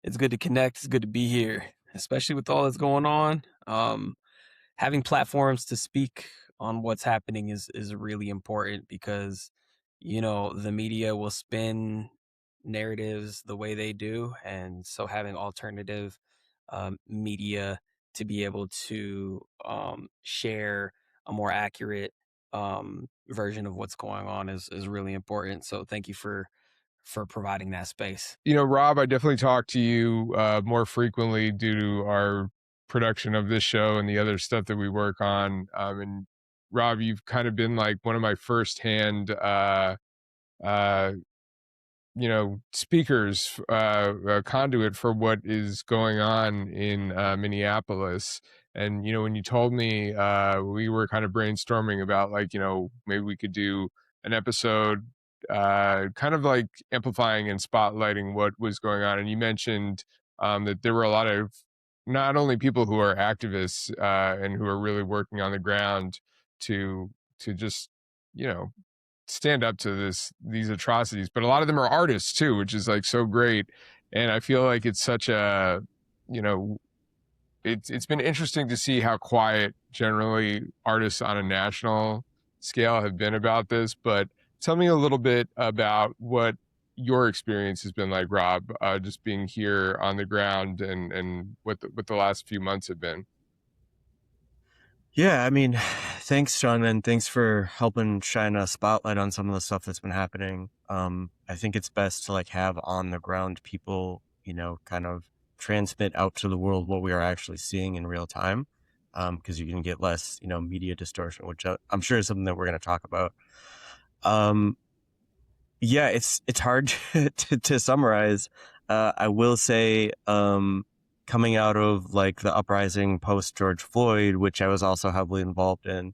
It's good to connect. It's good to be here, especially with all that's going on. Having platforms to speak on what's happening is really important because the media will spin narratives the way they do, and so having alternative media to be able to share a more accurate version of what's going on is really important. So thank you for providing that space. Rob, I definitely talk to you more frequently due to our production of this show and the other stuff that we work on. And Rob, you've kind of been like one of my firsthand, uh, speakers, conduit for what is going on in Minneapolis. And, when you told me, we were kind of brainstorming about like, maybe we could do an episode, kind of like amplifying and spotlighting what was going on. And you mentioned that there were a lot of not only people who are activists and who are really working on the ground to just, you know, stand up to these atrocities, but a lot of them are artists too, which is like so great. And I feel like it's such a, you know it's been interesting to see how quiet generally artists on a national scale have been about this. But tell me a little bit about what your experience has been like, Rob, just being here on the ground, and what the last few months have been. Yeah, I mean, thanks, Sean, and thanks for helping shine a spotlight on some of the stuff that's been happening. I think it's best to like have on the ground people, kind of transmit out to the world what we are actually seeing in real time, because you can get less, media distortion, which I'm sure is something that we're going to talk about. Um, yeah, it's hard to summarize. I will say, coming out of like the uprising post George Floyd, which I was also heavily involved in,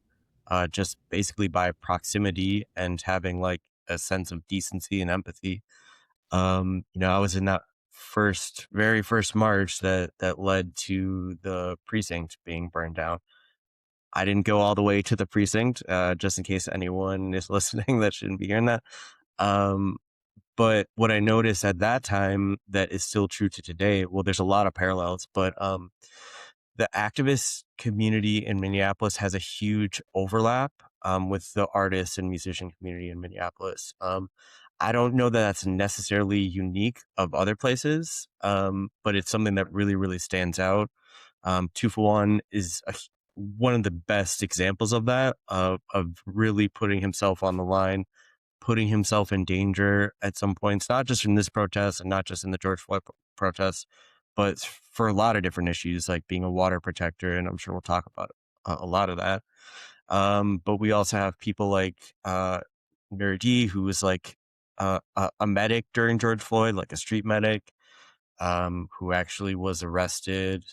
just basically by proximity and having like a sense of decency and empathy. I was in that very first march that led to the precinct being burned down. I didn't go all the way to the precinct, just in case anyone is listening that shouldn't be hearing that. Um, but what I noticed at that time that is still true to today, well, there's a lot of parallels, but the activist community in Minneapolis has a huge overlap with the artist and musician community in Minneapolis. I don't know that that's necessarily unique of other places, but it's something that really, really stands out. Tufawon is one of the best examples of that, of really putting himself on the line, putting himself in danger at some points, not just in this protest and not just in the George Floyd protests, but for a lot of different issues, like being a water protector. And I'm sure we'll talk about a lot of that. But we also have people like Mary D, who was like a medic during George Floyd, like a street medic, who actually was arrested,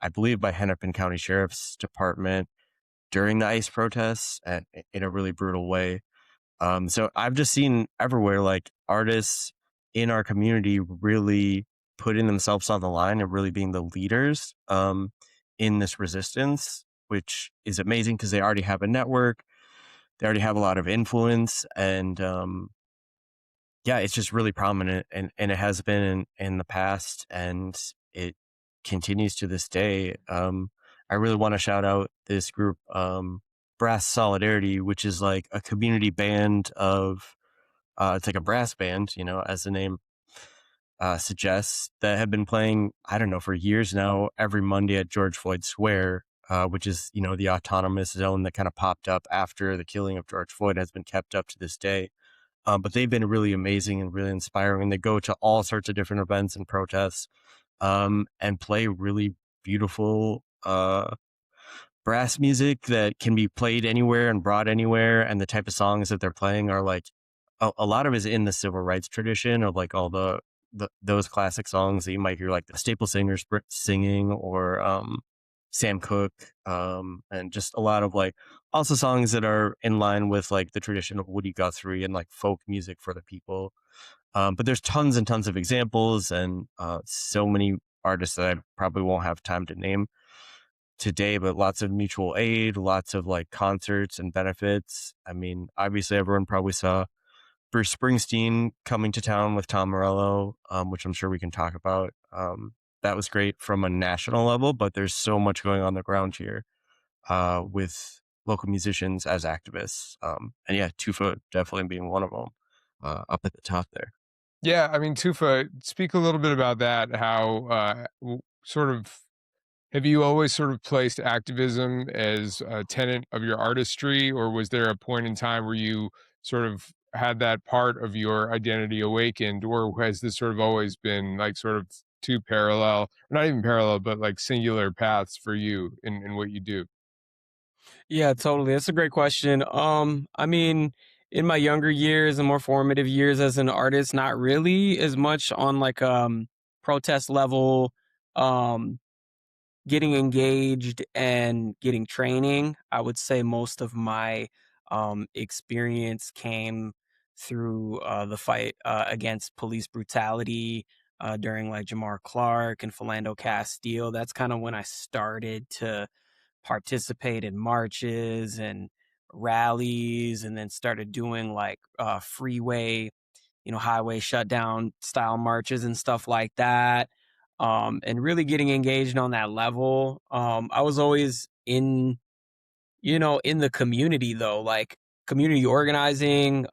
I believe, by Hennepin County Sheriff's Department during the ICE protests and in a really brutal way. So I've just seen everywhere like artists in our community really putting themselves on the line and really being the leaders in this resistance, which is amazing because they already have a network, they already have a lot of influence, and yeah, it's just really prominent, and it has been in the past, and it continues to this day. I really want to shout out this group, Brass Solidarity, which is like a community band of, it's like a brass band, as the name suggests, that have been playing, I don't know, for years now, every Monday at George Floyd Square, which is, the autonomous zone that kind of popped up after the killing of George Floyd, has been kept up to this day. But they've been really amazing and really inspiring. They go to all sorts of different events and protests, and play really beautiful brass music that can be played anywhere and brought anywhere. And the type of songs that they're playing are like a lot of it is in the civil rights tradition of like all those classic songs that you might hear like the Staple Singers singing, or Sam Cooke, and just a lot of like also songs that are in line with like the tradition of Woody Guthrie and like folk music for the people. But there's tons and tons of examples, and so many artists that I probably won't have time to name today, but lots of mutual aid, lots of like concerts and benefits. I mean, obviously everyone probably saw Bruce Springsteen coming to town with Tom Morello, which I'm sure we can talk about. That was great from a national level, but there's so much going on the ground here with local musicians as activists. And yeah, Tufa definitely being one of them up at the top there. Yeah, I mean, Tufa, speak a little bit about that. How sort of have you always sort of placed activism as a tenet of your artistry, or was there a point in time where you sort of had that part of your identity awakened, or has this sort of always been like sort of two parallel, not even parallel, but like singular paths for you in what you do? Yeah, totally. That's a great question. I mean, in my younger years and more formative years as an artist, not really as much on like protest level, um, getting engaged and getting training. I would say most of my experience came through the fight against police brutality during like Jamar Clark and Philando Castile. That's kind of when I started to participate in marches and rallies, and then started doing like freeway, highway shutdown style marches and stuff like that. And really getting engaged on that level. I was always in the community though, like community organizing,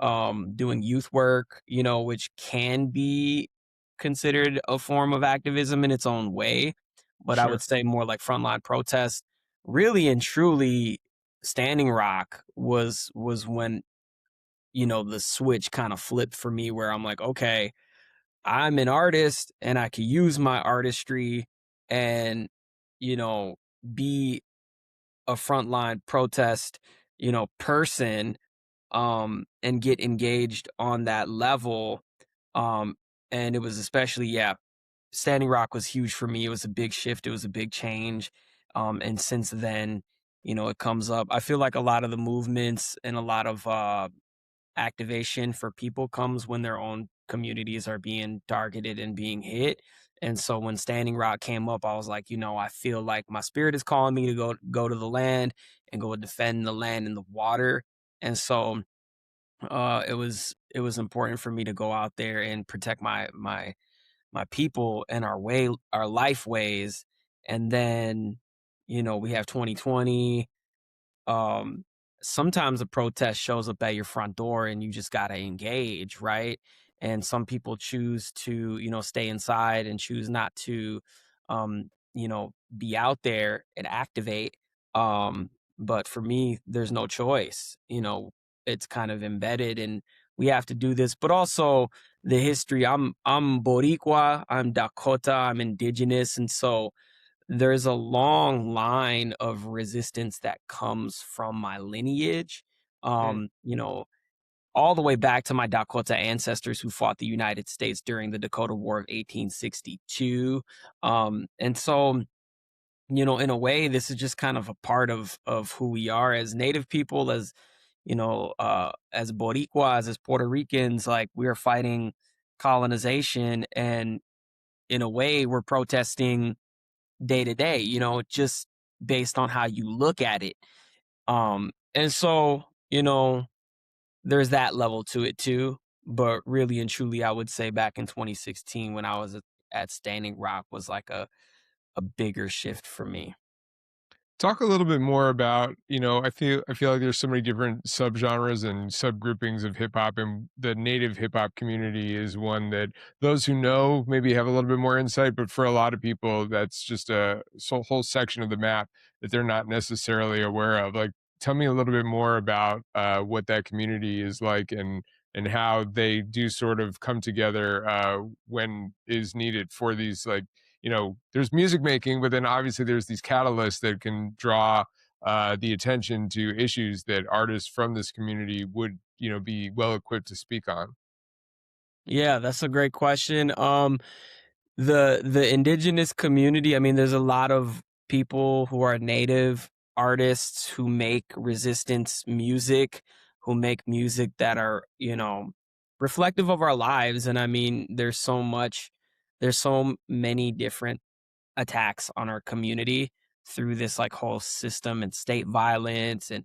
doing youth work, which can be considered a form of activism in its own way. But I would Sure. say more like frontline protest. Really and truly, Standing Rock was when, the switch kind of flipped for me where I'm like, okay, I'm an artist and I can use my artistry and, you know, be a frontline protest, person, and get engaged on that level. Um, and it was especially, yeah, Standing Rock was huge for me. It was a big shift. It was a big change. And since then, it comes up. I feel like a lot of the movements and a lot of activation for people comes when their own communities are being targeted and being hit. And so when Standing Rock came up, I was like, I feel like my spirit is calling me to go to the land and go defend the land and the water. And so it was important for me to go out there and protect my people and our life ways. And then, we have 2020. um Sometimes a protest shows up at your front door and you just got to engage, right? And some people choose to, stay inside and choose not to be out there and activate. But for me, there's no choice. It's kind of embedded and we have to do this. But also the history. I'm Boricua, I'm Dakota, I'm indigenous, and so there's a long line of resistance that comes from my lineage. Mm. Um, you know, all the way back to my Dakota ancestors who fought the United States during the Dakota War of 1862. And so, in a way, this is just kind of a part of who we are as Native people, as Boricuas, as Puerto Ricans. Like we are fighting colonization, and in a way, we're protesting day to day, just based on how you look at it. And so, there's that level to it too. But really and truly, I would say back in 2016 when I was at Standing Rock was like a bigger shift for me. Talk a little bit more about, I feel like there's so many different subgenres and subgroupings of hip hop, and the native hip hop community is one that those who know maybe have a little bit more insight, but for a lot of people, that's just a whole section of the map that they're not necessarily aware of. Like, tell me a little bit more about what that community is like, and how they do sort of come together when is needed for these, like, there's music making, but then obviously there's these catalysts that can draw the attention to issues that artists from this community would, be well equipped to speak on. Yeah, that's a great question. The indigenous community, I mean, there's a lot of people who are native artists who make resistance music, who make music that are, reflective of our lives. And I mean, there's so many different attacks on our community through this like whole system and state violence and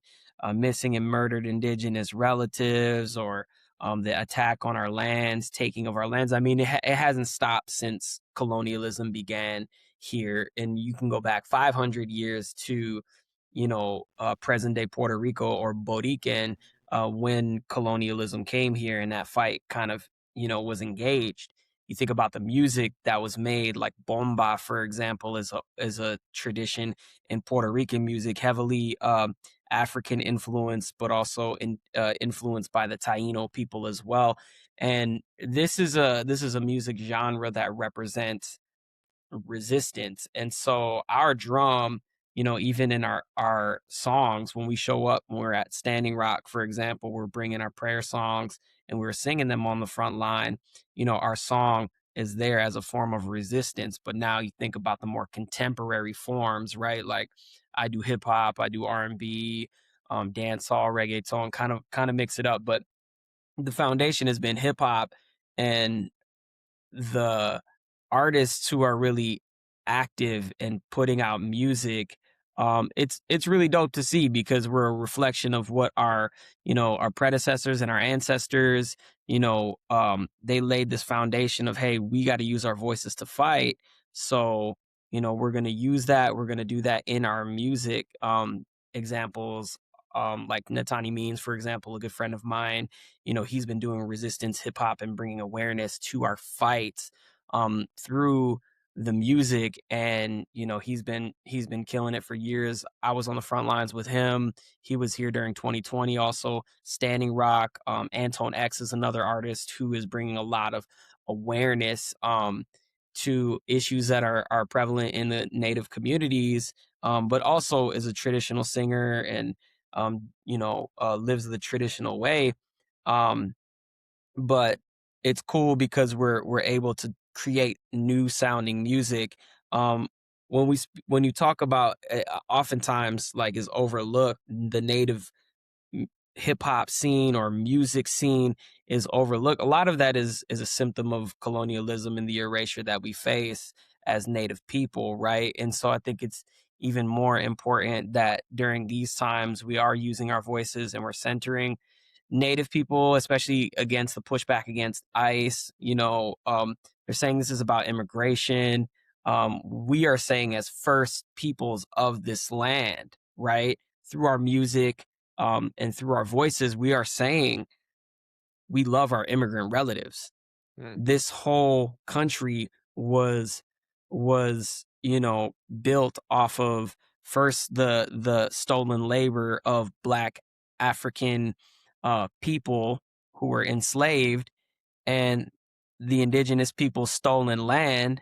missing and murdered indigenous relatives, or the attack on our lands, taking of our lands. I mean, it hasn't stopped since colonialism began here, and you can go back 500 years to, present day Puerto Rico or Borican, when colonialism came here and that fight kind of, was engaged. You think about the music that was made, like bomba, for example, is a tradition in Puerto Rican music, heavily African influence, but also influenced by the Taino people as well. And this is a music genre that represents resistance. And so our drum, even in our songs, when we show up, when we're at Standing Rock, for example, we're bringing our prayer songs and we're singing them on the front line. Our song is there as a form of resistance. But now you think about the more contemporary forms, right? Like I do hip hop, I do R&B, dancehall, reggaeton, kind of mix it up. But the foundation has been hip hop, and the artists who are really active and putting out music, it's really dope to see, because we're a reflection of what our predecessors and our ancestors, they laid this foundation of, hey, we got to use our voices to fight. So, we're going to use that. We're going to do that in our music. Examples, like Natani Means, for example, a good friend of mine, he's been doing resistance hip hop and bringing awareness to our fights through the music. And he's been killing it for years. I was on the front lines with him. He was here during 2020 also. Standing Rock, Anton X is another artist who is bringing a lot of awareness to issues that are prevalent in the Native communities, but also is a traditional singer and lives the traditional way. Um, but it's cool because we're able to create new sounding music. Um, when you talk about, oftentimes, like, is overlooked, the Native hip hop scene or music scene is overlooked. A lot of that is a symptom of colonialism and the erasure that we face as Native people, right? And so I think it's even more important that during these times we are using our voices and we're centering Native people, especially against the pushback against ICE. They're saying this is about immigration. We are saying, as first peoples of this land, right? Through our music, and through our voices, we are saying we love our immigrant relatives. Mm. This whole country was built off of, first, the stolen labor of Black African people who were enslaved, and the indigenous people's stolen land,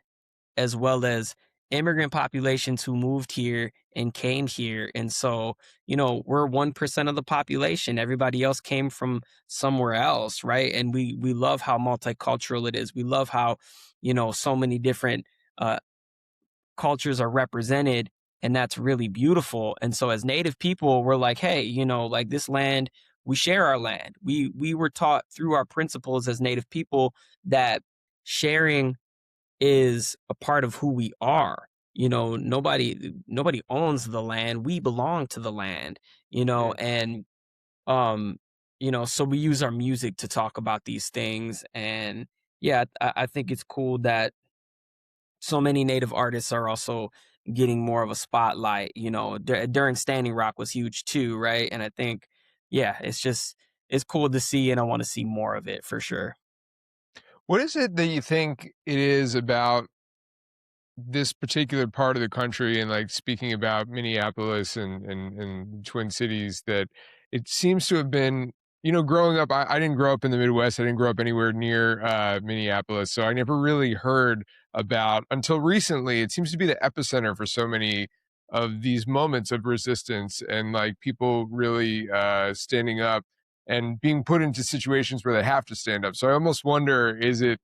as well as immigrant populations who moved here and came here. And so, we're 1% of the population. Everybody else came from somewhere else, right? And we love how multicultural it is. We love how, so many different uh, cultures are represented, and that's really beautiful. And so as Native people, we're like, hey, like, this land, we share our land. We were taught through our principles as Native people that sharing is a part of who we are. Nobody owns the land. We belong to the land, Mm. and so we use our music to talk about these things. And yeah, I think it's cool that so many Native artists are also getting more of a spotlight. During Standing Rock was huge too, right? And I think, yeah, it's cool to see, and I want to see more of it for sure. What is it that you think it is about this particular part of the country, and like speaking about Minneapolis and Twin Cities, that it seems to have been, growing up, I didn't grow up in the Midwest. I didn't grow up anywhere near Minneapolis. So I never really heard about, until recently, it seems to be the epicenter for so many of these moments of resistance, and like people really standing up and being put into situations where they have to stand up. So I almost wonder, is it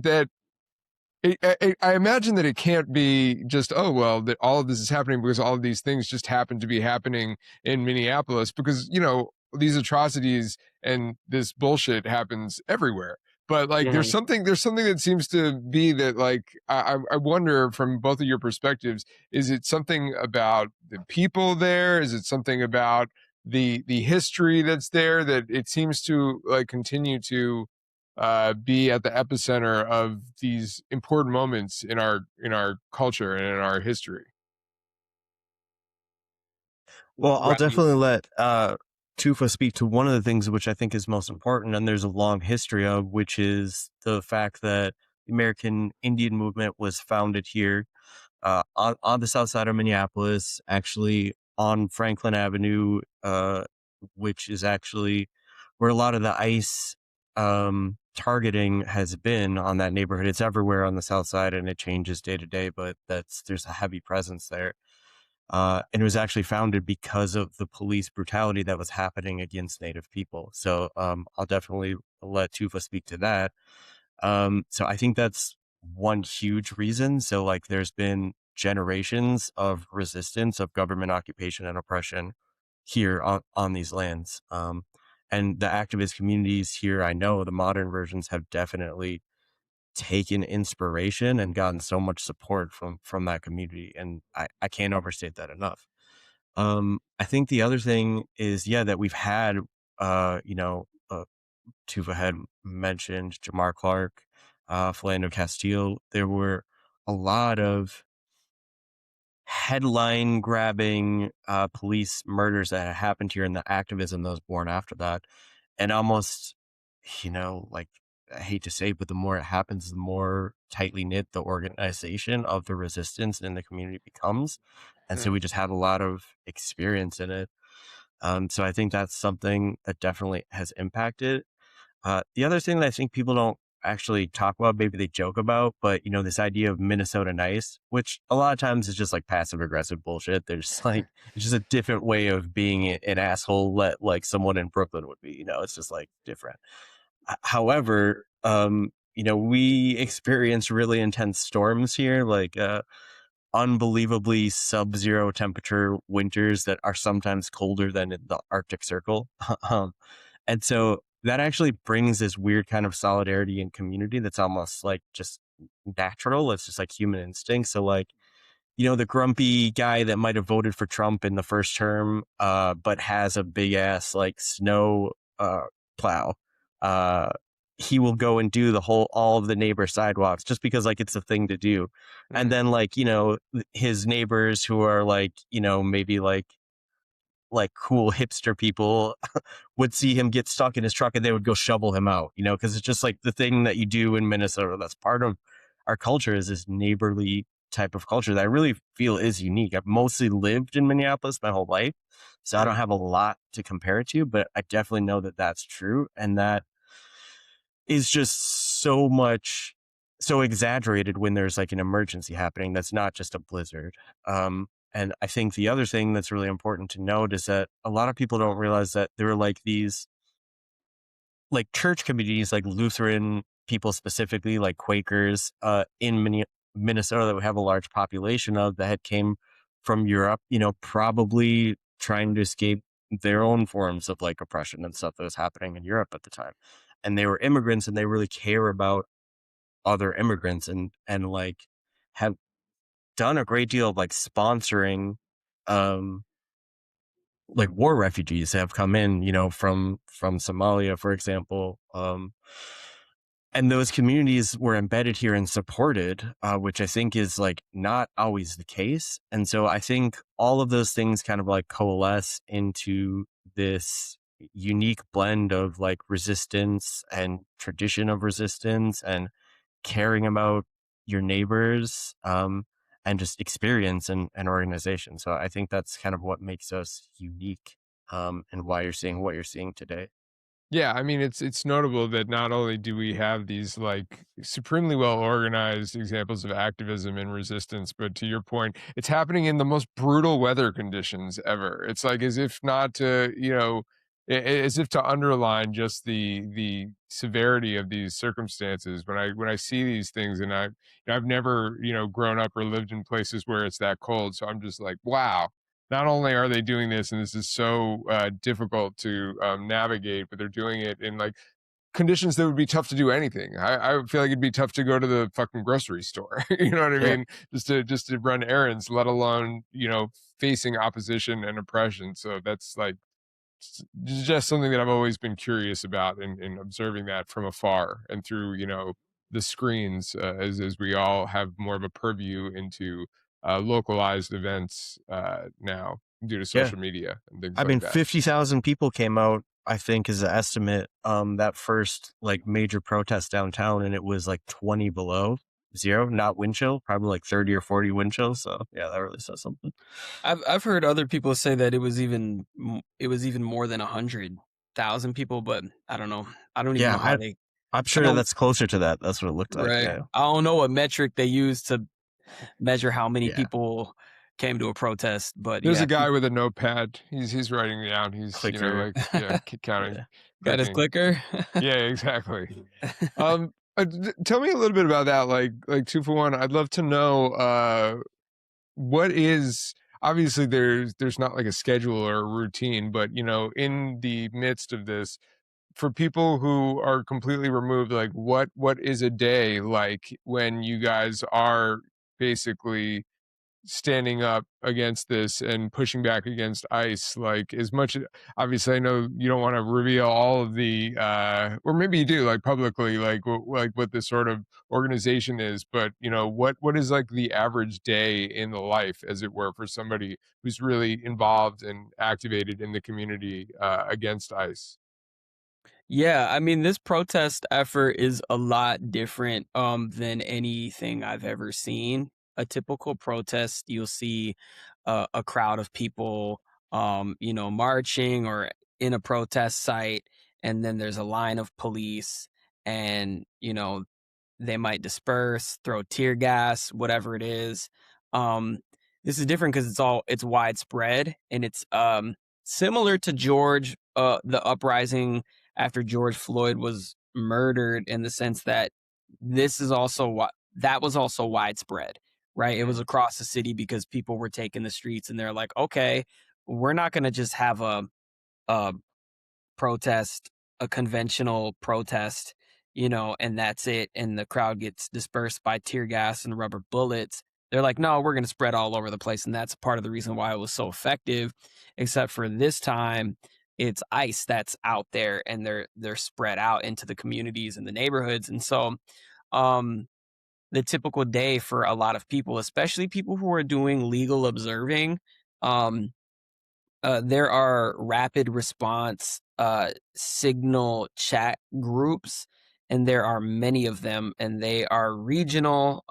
that I imagine that it can't be just, oh, well, that all of this is happening because all of these things just happen to be happening in Minneapolis, because, these atrocities and this bullshit happens everywhere. But like, there's something that seems to be that, like, I wonder, from both of your perspectives, is it something about the people there? Is it something about the history that's there, that it seems to like continue to be at the epicenter of these important moments in our culture and in our history. Well, I'll Rather, definitely let Tufa speak to one of the things which I think is most important, and there's a long history of, which is the fact that the American Indian movement was founded here on the south side of Minneapolis, actually on Franklin Avenue, which is actually where a lot of the ICE targeting has been on that neighborhood. It's everywhere on the south side, and it changes day to day, but there's a heavy presence there. And it was actually founded because of the police brutality that was happening against Native people. So I'll definitely let Tufa speak to that. So I think that's one huge reason. So like there's been generations of resistance of government occupation and oppression here on these lands. And the activist communities here, I know the modern versions have definitely taken inspiration and gotten so much support from that community. And I can't overstate that enough. I think the other thing is, yeah, that we've had, you know, Tufa had mentioned Jamar Clark, Philando Castile. There were a lot of headline grabbing police murders that had happened here, and the activism that was born after that. And almost, you know, like, I hate to say, but the more it happens, the more tightly knit the organization of the resistance in the community becomes. And so we just have a lot of experience in it. So I think that's something that definitely has impacted. The other thing that I think people don't actually talk about, maybe they joke about, but you know, this idea of Minnesota nice, which a lot of times is just like passive aggressive bullshit. There's like, it's just a different way of being an asshole that like someone in Brooklyn would be, you know, it's just like different. However, you know, we experience really intense storms here, like unbelievably sub-zero temperature winters that are sometimes colder than in the Arctic Circle. And so that actually brings this weird kind of solidarity and community that's almost like just natural. It's just like human instinct. So like, you know, the grumpy guy that might have voted for Trump in the first term, but has a big ass like snow plow. Uh, he will go and do all of the neighbor sidewalks just because like it's a thing to do. And then like, you know, his neighbors who are like, you know, maybe like cool hipster people would see him get stuck in his truck and they would go shovel him out, you know, because it's just like the thing that you do in Minnesota. That's part of our culture, is this neighborly type of culture that I really feel is unique. I've mostly lived in Minneapolis my whole life, so I don't have a lot to compare it to, but I definitely know that that's true. And that is just so exaggerated when there's like an emergency happening that's not just a blizzard. And I think the other thing that's really important to note is that a lot of people don't realize that there are like these like church communities, like Lutheran people specifically, like Quakers, in Minnesota that we have a large population of, that had came from Europe, you know, probably trying to escape their own forms of like oppression and stuff that was happening in Europe at the time. And they were immigrants and they really care about other immigrants, and like have done a great deal of like sponsoring um like war refugees that have come in, you know, from Somalia, for example. And those communities were embedded here and supported, which I think is like not always the case. And so I think all of those things kind of like coalesce into this unique blend of like resistance and tradition of resistance and caring about your neighbors, and just experience and organization. So I think that's kind of what makes us unique, and why you're seeing what you're seeing today. Yeah, I mean, it's notable that not only do we have these like supremely well organized examples of activism and resistance, but to your point, it's happening in the most brutal weather conditions ever. It's like as if not to, you know, as if to underline just the severity of these circumstances. When I see these things, and I've never, you know, grown up or lived in places where it's that cold, so I'm just like, wow, not only are they doing this, and this is so difficult to navigate, but they're doing it in like conditions that would be tough to do anything. I would feel like it'd be tough to go to the fucking grocery store. You know what I Yeah. mean? Just to run errands, let alone, you know, facing opposition and oppression. So that's like it's just something that I've always been curious about, and observing that from afar and through, the screens, as we all have more of a purview into localized events now due to Yeah. social media and things I like mean, that. 50,000 people came out, I think is the estimate, that first like major protest downtown, and it was like 20 below zero, not wind chill, probably like 30 or 40 wind chill. So yeah, that really says something. I've heard other people say that it was even more than 100,000 people, but I don't know. I don't even Yeah, know how they. I'm I sure don't. that's closer to that. That's what it looked like. Right. Yeah. I don't know what metric they use to measure how many Yeah. people came to a protest, but There's yeah, a guy with a notepad. He's writing down. He's Clicker. like, yeah, counting, Yeah. got his clicking. clicker. Yeah, exactly. Tell me a little bit about that. Like Tufawon, I'd love to know what is, obviously there's not like a schedule or a routine, but in the midst of this, for people who are completely removed, like what is a day like when you guys are basically standing up against this and pushing back against ICE? Like, as much, obviously I know you don't want to reveal all of the or maybe you do, like publicly, like what this sort of organization is, but what is like the average day in the life, as it were, for somebody who's really involved and activated in the community against ICE? Yeah, I mean, this protest effort is a lot different than anything I've ever seen. A typical protest, you'll see a crowd of people, marching or in a protest site, and then there's a line of police, and they might disperse, throw tear gas, whatever it is. Um, this is different because it's widespread, and it's similar to the uprising after George Floyd was murdered, in the sense that this is also what that was also widespread, right? It was Mm, across the city because people were taking the streets, and they're like, okay, we're not going to just have a protest, a conventional protest, and that's it. And the crowd gets dispersed by tear gas and rubber bullets. They're like, no, we're going to spread all over the place. And that's part of the reason why it was so effective. Except for this time, it's ICE that's out there, and they're spread out into the communities and the neighborhoods. And so, um, the typical day for a lot of people, especially people who are doing legal observing, um, there are rapid response signal chat groups, and there are many of them, and they are regional,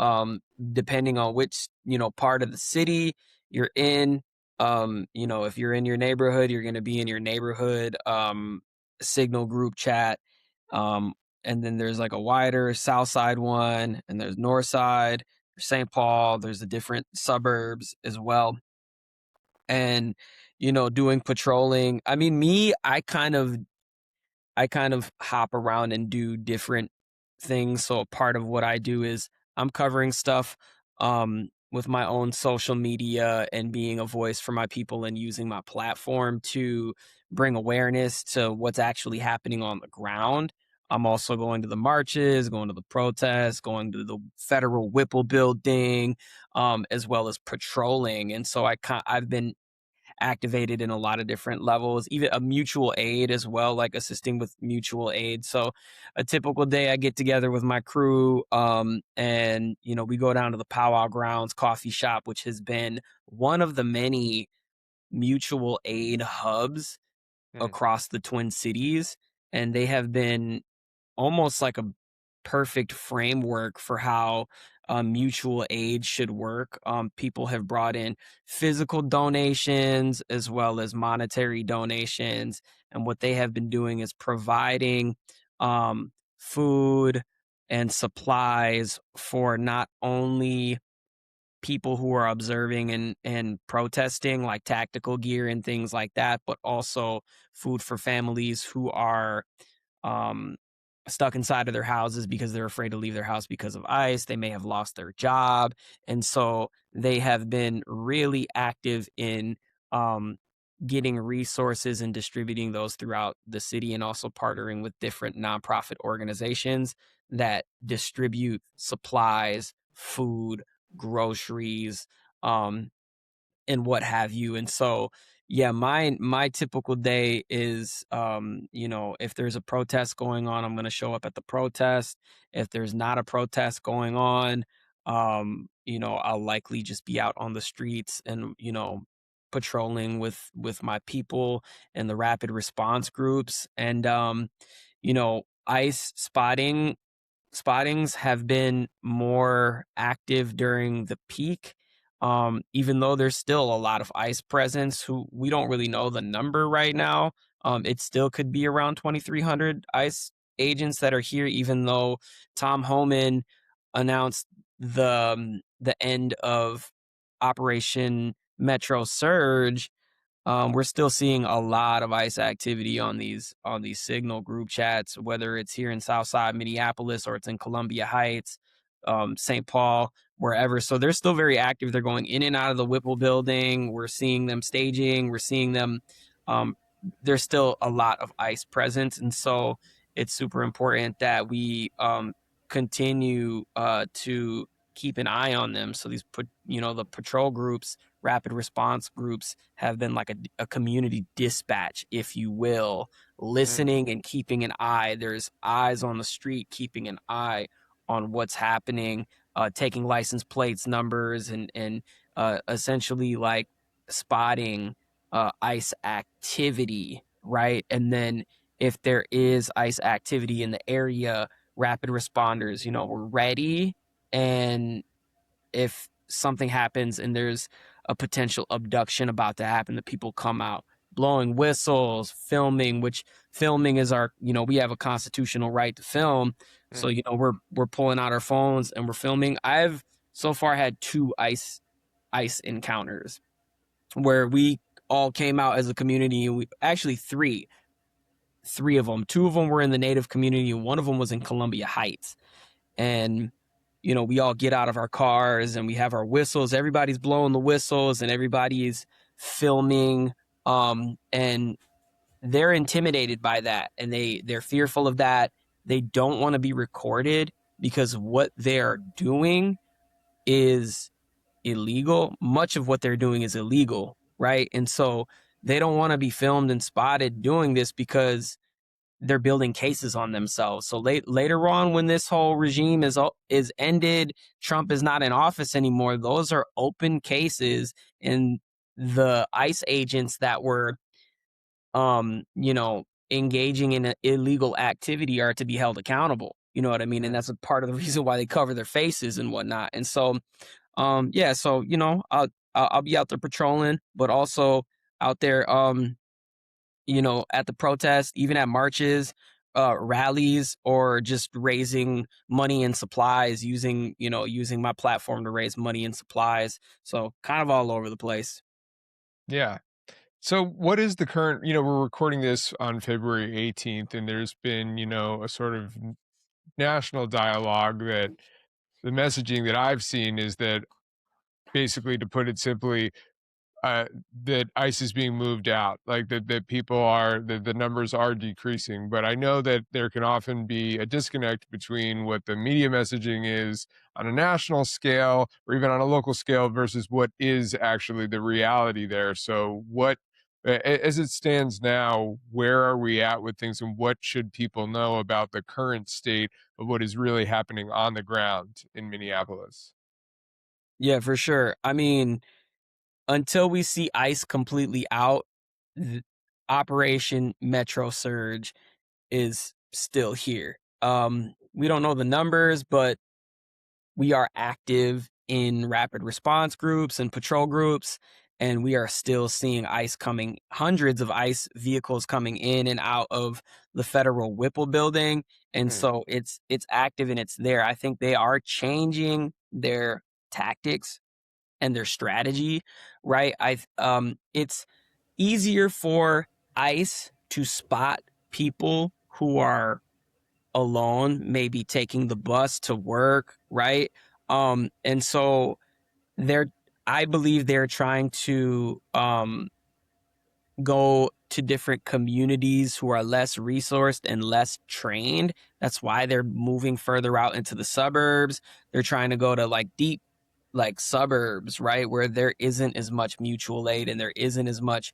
depending on which part of the city you're in. If you're in your neighborhood, you're going to be in your neighborhood signal group chat. Um, and then there's like a wider South Side one, and there's North Side, St. Paul. There's the different suburbs as well, and doing patrolling. I mean, me, I kind of hop around and do different things. So part of what I do is I'm covering stuff with my own social media and being a voice for my people and using my platform to bring awareness to what's actually happening on the ground. I'm also going to the marches, going to the protests, going to the federal Whipple building, as well as patrolling. And so I've been activated in a lot of different levels, even a mutual aid as well, like assisting with mutual aid. So a typical day, I get together with my crew, and we go down to the Powwow Grounds coffee shop, which has been one of the many mutual aid hubs mm. across the Twin Cities, and they have been almost like a perfect framework for how mutual aid should work. People have brought in physical donations as well as monetary donations. And what they have been doing is providing food and supplies for not only people who are observing and protesting, like tactical gear and things like that, but also food for families who are um, stuck inside of their houses because they're afraid to leave their house because of ICE. They may have lost their job. And so they have been really active in um, getting resources and distributing those throughout the city, and also partnering with different nonprofit organizations that distribute supplies, food, groceries, um, and what have you. And so, Yeah, my typical day is, if there's a protest going on, I'm gonna show up at the protest. If there's not a protest going on, I'll likely just be out on the streets and, patrolling with my people and the rapid response groups. And ICE spottings have been more active during the peak. Even though there's still a lot of ICE presence, who we don't really know the number right now. It still could be around 2,300 ICE agents that are here, even though Tom Homan announced the end of Operation Metro Surge. We're still seeing a lot of ICE activity on these Signal group chats, whether it's here in Southside Minneapolis or it's in Columbia Heights, St. Paul, wherever. So they're still very active. They're going in and out of the Whipple building. We're seeing them staging. We're seeing them. Um, there's still a lot of ICE presence, and so it's super important that we continue to keep an eye on them. So the patrol groups, rapid response groups have been like a community dispatch, if you will, listening and keeping an eye. There's eyes on the street, keeping an eye on what's happening, taking license plates, numbers, and essentially like spotting ICE activity, right? And then if there is ICE activity in the area, rapid responders, we're ready. And if something happens and there's a potential abduction about to happen, the people come out blowing whistles, filming, which filming is our, we have a constitutional right to film. So, we're pulling out our phones and we're filming. I've so far had two ICE encounters where we all came out as a community, and we actually three of them. Two of them were in the Native community and one of them was in Columbia Heights. And we all get out of our cars and we have our whistles. Everybody's blowing the whistles and everybody's filming. And they're intimidated by that, and they're fearful of that. They don't want to be recorded because what they're doing is illegal. Much of what they're doing is illegal, right? And so they don't want to be filmed and spotted doing this because they're building cases on themselves. So later on, when this whole regime is ended, Trump is not in office anymore. Those are open cases, and the ICE agents that were, engaging in illegal activity are to be held accountable. You know what I mean? And that's a part of the reason why they cover their faces and whatnot. And so, yeah. So I'll be out there patrolling, but also out there, at the protest, even at marches, rallies, or just raising money and supplies, using my platform to raise money and supplies. So kind of all over the place. Yeah. So what is the current, we're recording this on February 18th, and there's been, a sort of national dialogue that the messaging that I've seen is that, basically, to put it simply, that ICE is being moved out, like that people are, the numbers are decreasing. But I know that there can often be a disconnect between what the media messaging is on a national scale or even on a local scale versus what is actually the reality there. So as it stands now, where are we at with things, and what should people know about the current state of what is really happening on the ground in Minneapolis? Yeah, for sure. I mean, until we see ICE completely out, Operation Metro Surge is still here. We don't know the numbers, but we are active in rapid response groups and patrol groups, and we are still seeing hundreds of ICE vehicles coming in and out of the federal Whipple building. And so it's active and it's there. I think they are changing their tactics and their strategy, right? It's easier for ICE to spot people who are alone, maybe taking the bus to work, right? And so they're I believe they're trying to go to different communities who are less resourced and less trained. That's why they're moving further out into the suburbs. They're trying to go to like deep like suburbs, right, where there isn't as much mutual aid and there isn't as much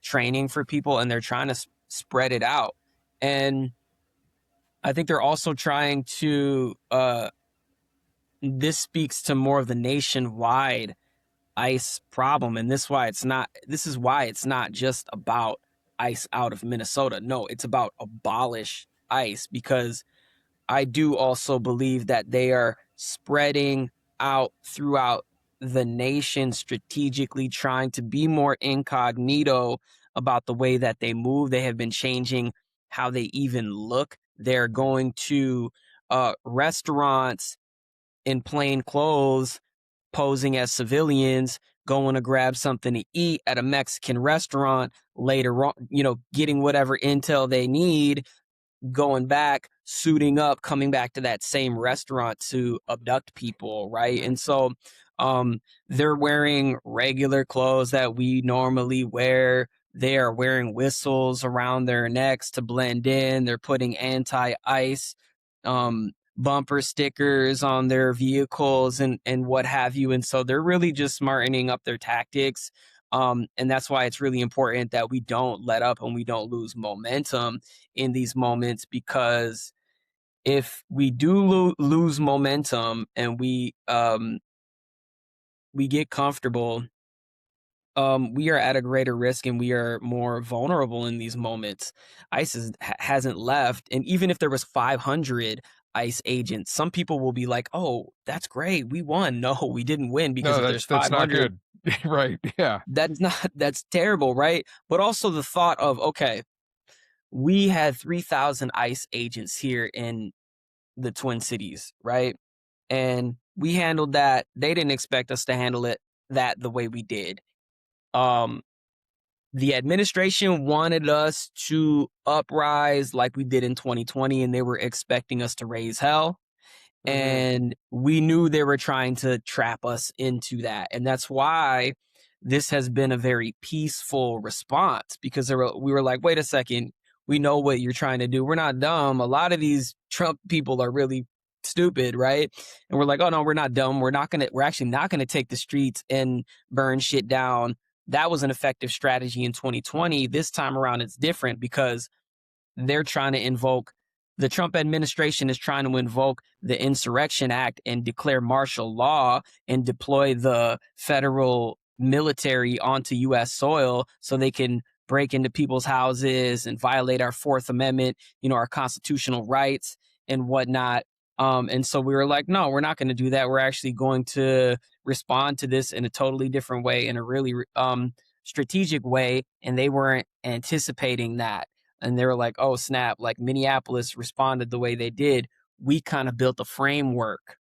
training for people, and they're trying to spread it out. And I think they're also trying to, this speaks to more of the nationwide ice problem. And this is why it's not just about ice out of Minnesota. No, it's about abolish ice, because I do also believe that they are spreading out throughout the nation, strategically trying to be more incognito about the way that they move. They have been changing how they even look. They're going to restaurants in plain clothes, posing as civilians, going to grab something to eat at a Mexican restaurant later on, getting whatever intel they need, going back, suiting up, coming back to that same restaurant to abduct people, right? And so they're wearing regular clothes that we normally wear. They are wearing whistles around their necks to blend in. They're putting anti-ice bumper stickers on their vehicles and what have you. And so they're really just smartening up their tactics. And that's why it's really important that we don't let up and we don't lose momentum in these moments, because if we do lose momentum and we get comfortable, we are at a greater risk and we are more vulnerable in these moments. ICE hasn't left, and even if there was 500 ICE agents, some people will be like, "Oh, that's great, we won." No, we didn't win, because No, if there's that's not 500, good. Right. Yeah. that's terrible, right? But also the thought of, okay, we had 3,000 ICE agents here in the Twin Cities, right? And we handled that. They didn't expect us to handle it that the way we did. Um, the administration wanted us to uprise like we did in 2020, and they were expecting us to raise hell. Mm-hmm. And we knew they were trying to trap us into that. And that's why this has been a very peaceful response, because we were like, wait a second, we know what you're trying to do. We're not dumb. A lot of these Trump people are really stupid, right? And we're like, oh no, we're not dumb. We're actually not gonna take the streets and burn shit down. That was an effective strategy in 2020. This time around, it's different, because they're trying to invoke the Trump administration is trying to invoke the Insurrection Act and declare martial law and deploy the federal military onto U.S. soil so they can break into people's houses and violate our Fourth Amendment, our constitutional rights and whatnot. And so we were like, no, we're not going to do that. We're actually going to respond to this in a totally different way, in a really strategic way. And they weren't anticipating that. And they were like, oh, snap, like Minneapolis responded the way they did. We kind of built a framework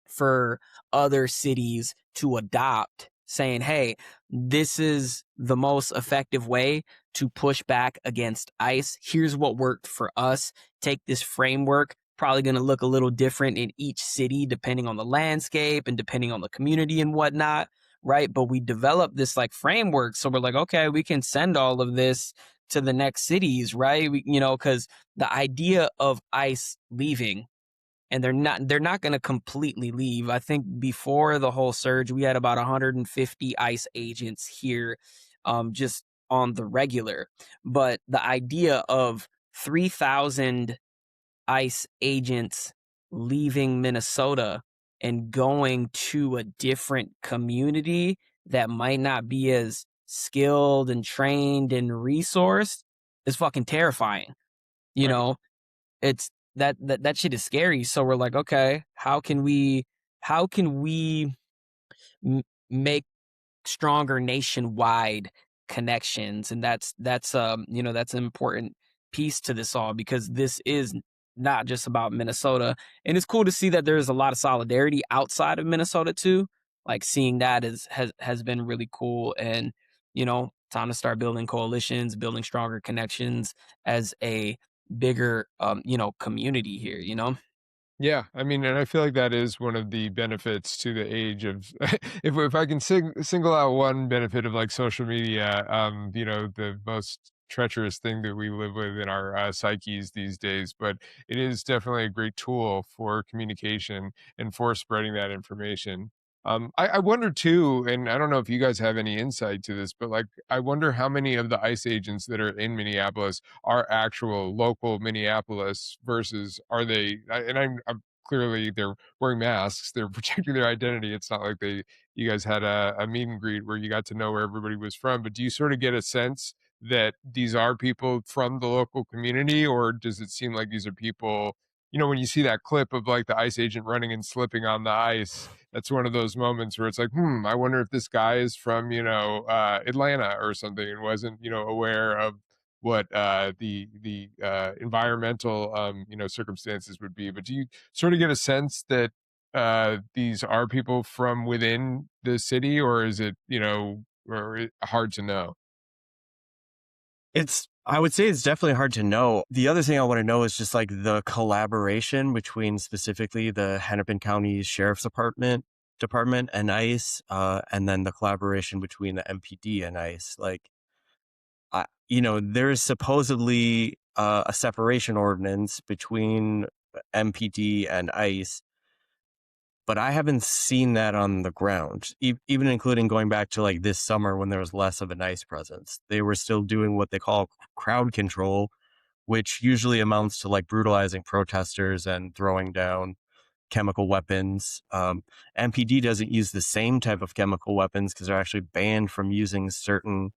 for other cities to adopt, saying, hey, this is the most effective way to push back against ICE. Here's what worked for us. Take this framework. Probably going to look a little different in each city, depending on the landscape and depending on the community and whatnot, right? But we developed this like framework. So we're like, okay, we can send all of this to the next cities, right? Because the idea of ICE leaving, and they're not going to completely leave. I think before the whole surge, we had about 150 ICE agents here, just on the regular. But the idea of 3,000 ICE agents leaving Minnesota and going to a different community that might not be as skilled and trained and resourced is fucking terrifying. You Right. know, it's that shit is scary. So we're like, okay, how can we make stronger nationwide connections? And that's that's an important piece to this all, because this is not just about Minnesota. And it's cool to see that there's a lot of solidarity outside of Minnesota too. Like seeing that has been really cool. And time to start building coalitions, building stronger connections as a bigger community here. Yeah, I mean, and I feel like that is one of the benefits to the age of if I can single out one benefit of like social media, the most treacherous thing that we live with in our psyches these days, but it is definitely a great tool for communication and for spreading that information. I wonder too, and I don't know if you guys have any insight to this, but like, I wonder how many of the ICE agents that are in Minneapolis are actual local Minneapolis versus are they? I'm clearly they're wearing masks, they're protecting their identity. It's not like you guys had a meet and greet where you got to know where everybody was from. But do you sort of get a sense that these are people from the local community, or does it seem like these are people? You know, when you see that clip of like the ICE agent running and slipping on the ice, that's one of those moments where it's like, I wonder if this guy is from, Atlanta or something and wasn't, aware of what the environmental circumstances would be. But do you sort of get a sense that these are people from within the city, or is it, hard to know? I would say it's definitely hard to know. The other thing I want to know is just like the collaboration between specifically the Hennepin County Sheriff's Department and ICE, and then the collaboration between the MPD and ICE. Like, there is supposedly a separation ordinance between MPD and ICE, but I haven't seen that on the ground, even including going back to like this summer when there was less of a ICE presence. They were still doing what they call crowd control, which usually amounts to like brutalizing protesters and throwing down chemical weapons. MPD doesn't use the same type of chemical weapons because they're actually banned from using certain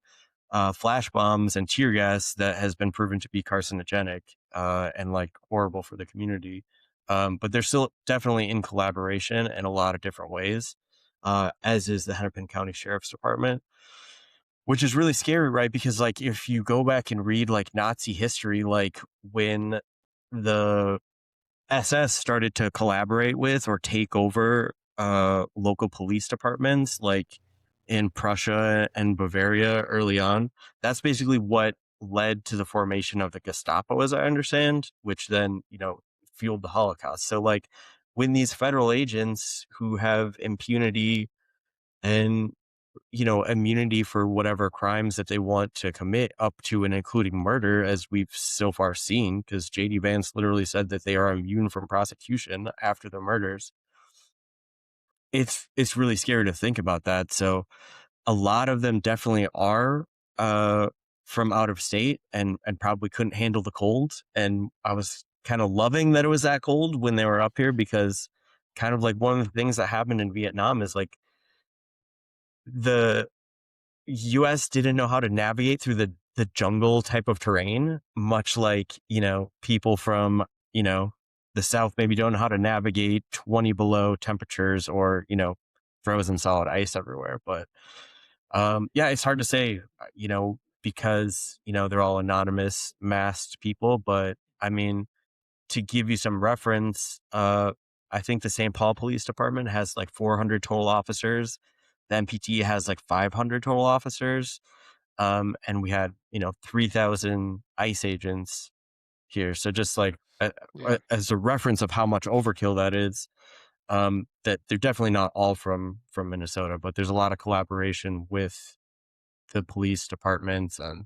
flash bombs and tear gas that has been proven to be carcinogenic and like horrible for the community. But they're still definitely in collaboration in a lot of different ways, as is the Hennepin County Sheriff's Department, which is really scary, right? Because like if you go back and read like Nazi history, like when the SS started to collaborate with or take over local police departments, like in Prussia and Bavaria early on, that's basically what led to the formation of the Gestapo, as I understand, which then, fueled the Holocaust. So like when these federal agents who have impunity and immunity for whatever crimes that they want to commit up to and including murder, as we've so far seen, because JD Vance literally said that they are immune from prosecution after the murders. It's really scary to think about that. So a lot of them definitely are from out of state and probably couldn't handle the cold. And I was kind of loving that it was that cold when they were up here, because kind of like one of the things that happened in Vietnam is like the US didn't know how to navigate through the jungle type of terrain, much like, people from, the South maybe don't know how to navigate 20 below temperatures or, frozen solid ice everywhere. But yeah, it's hard to say, because, they're all anonymous, masked people. But I mean, to give you some reference, I think the St. Paul Police Department has like 400 total officers. The MPT has like 500 total officers. And we had, 3,000 ICE agents here. So just like as a reference of how much overkill that is, that they're definitely not all from Minnesota, but there's a lot of collaboration with the police departments and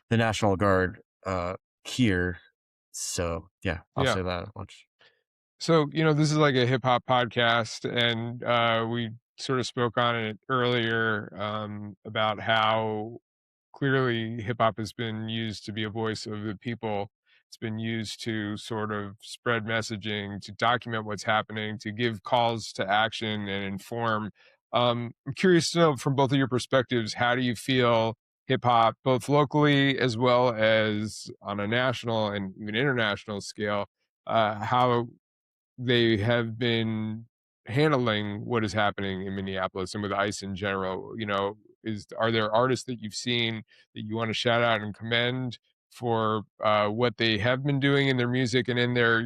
the National Guard here. So yeah, I'll Yeah. say that much. So, this is like a hip hop podcast, and we sort of spoke on it earlier about how clearly hip hop has been used to be a voice of the people. It's been used to sort of spread messaging, to document what's happening, to give calls to action and inform. I'm curious to know from both of your perspectives, how do you feel hip hop, both locally as well as on a national and even international scale? How they have been handling what is happening in Minneapolis and with ICE in general. Are there artists that you've seen that you want to shout out and commend for what they have been doing in their music and in their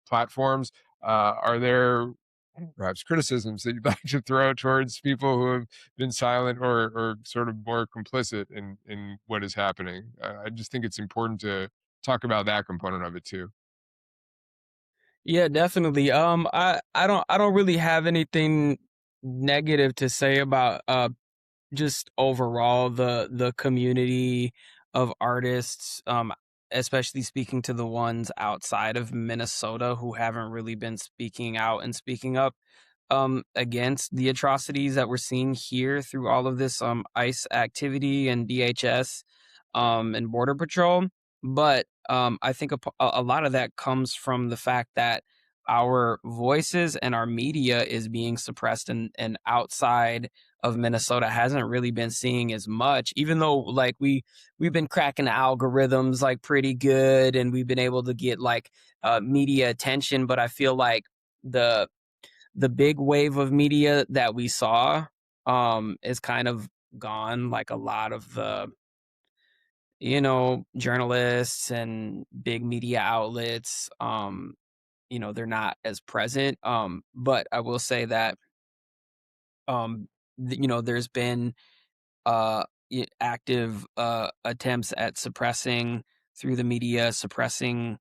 platforms? Are there perhaps criticisms that you'd like to throw towards people who have been silent or sort of more complicit in what is happening? I just think it's important to talk about that component of it too. Yeah, definitely. I don't really have anything negative to say about just overall the community of artists, especially speaking to the ones outside of Minnesota who haven't really been speaking out and speaking up. against the atrocities that we're seeing here through all of this ICE activity and DHS and Border Patrol. But I think a lot of that comes from the fact that our voices and our media is being suppressed, and outside of Minnesota hasn't really been seeing as much, even though like we've been cracking the algorithms like pretty good, and we've been able to get like media attention. But I feel like the the big wave of media that we saw is kind of gone. Like a lot of the, journalists and big media outlets, they're not as present. But I will say that there's been active attempts at suppressing through the media, suppressing